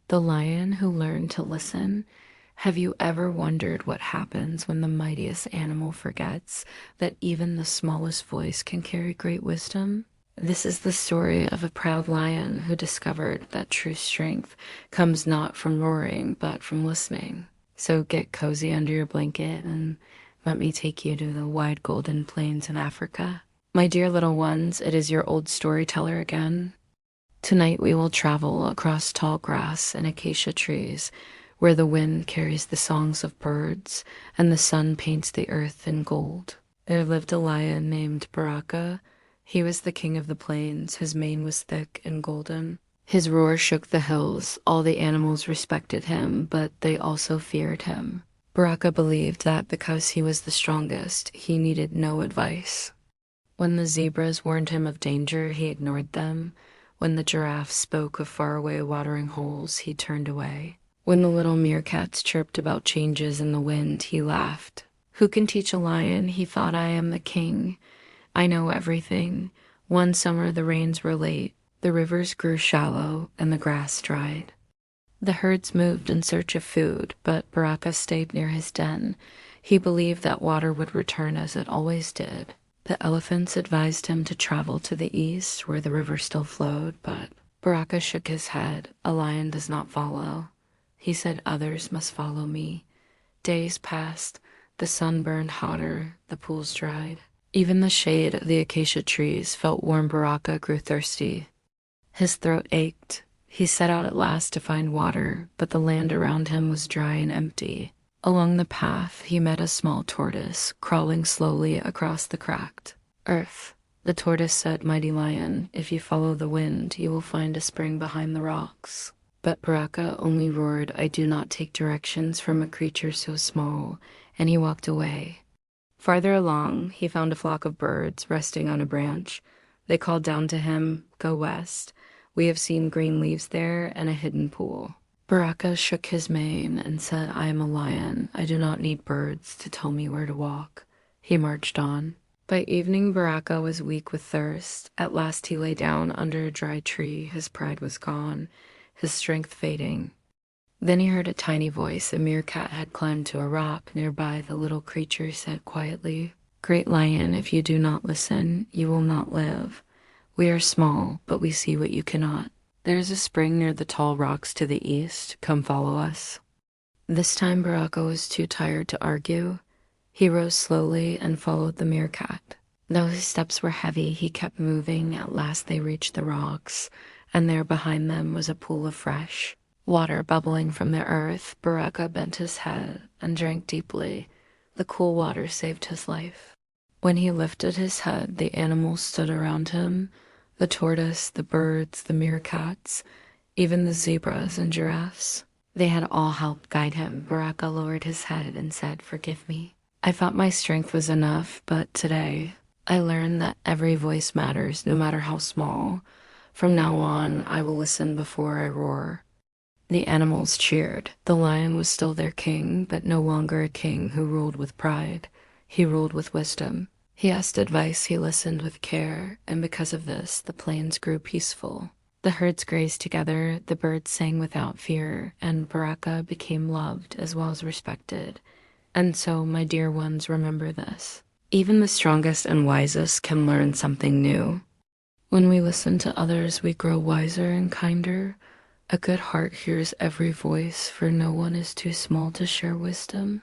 The lion who learned to listen. Have you ever wondered what happens when the mightiest animal forgets that even the smallest voice can carry great wisdom? This is the story of a proud lion who discovered that true strength comes not from roaring, but from listening. So get cozy under your blanket and let me take you to the wide golden plains in Africa. My dear little ones, it is your old storyteller again. Tonight we will travel across tall grass and acacia trees, where the wind carries the songs of birds and the sun paints the earth in gold. There lived a lion named Baraka. He was the king of the plains. His mane was thick and golden. His roar shook the hills. All the animals respected him, but they also feared him. Baraka believed that because he was the strongest, he needed no advice. When the zebras warned him of danger, he ignored them. When the giraffes spoke of faraway watering holes, he turned away. When the little meerkats chirped about changes in the wind, he laughed. Who can teach a lion? He thought, I am the king. I know everything. One summer the rains were late, the rivers grew shallow, and the grass dried. The herds moved in search of food, but Baraka stayed near his den. He believed that water would return as it always did. The elephants advised him to travel to the east, where the river still flowed, but Baraka shook his head. A lion does not follow. He said, others must follow me. Days passed. The sun burned hotter. The pools dried. Even the shade of the acacia trees felt warm. Baraka grew thirsty. His throat ached. He set out at last to find water, but the land around him was dry and empty. Along the path, he met a small tortoise, crawling slowly across the cracked earth. The tortoise said, Mighty lion, if you follow the wind, you will find a spring behind the rocks. But Baraka only roared, I do not take directions from a creature so small, and he walked away. Farther along, he found a flock of birds resting on a branch. They called down to him, Go west. We have seen green leaves there and a hidden pool. Baraka shook his mane and said, I am a lion. I do not need birds to tell me where to walk. He marched on. By evening, Baraka was weak with thirst. At last he lay down under a dry tree. His pride was gone, his strength fading. Then he heard a tiny voice. A meerkat had climbed to a rock nearby. The little creature said quietly, Great lion, if you do not listen, you will not live. We are small, but we see what you cannot. There is a spring near the tall rocks to the east. Come follow us. This time Baraka was too tired to argue. He rose slowly and followed the meerkat. Though his steps were heavy, he kept moving. At last they reached the rocks, and there behind them was a pool of fresh water bubbling from the earth. Baraka bent his head and drank deeply. The cool water saved his life. When he lifted his head, the animals stood around him. The tortoise, the birds, the meerkats, even the zebras and giraffes. They had all helped guide him. Baraka lowered his head and said, Forgive me. I thought my strength was enough, but today I learned that every voice matters, no matter how small. From now on, I will listen before I roar. The animals cheered. The lion was still their king, but no longer a king who ruled with pride. He ruled with wisdom. He asked advice, he listened with care, and because of this, the plains grew peaceful. The herds grazed together, the birds sang without fear, and Baraka became loved as well as respected. And so, my dear ones, remember this. Even the strongest and wisest can learn something new. When we listen to others, we grow wiser and kinder. A good heart hears every voice, for no one is too small to share wisdom.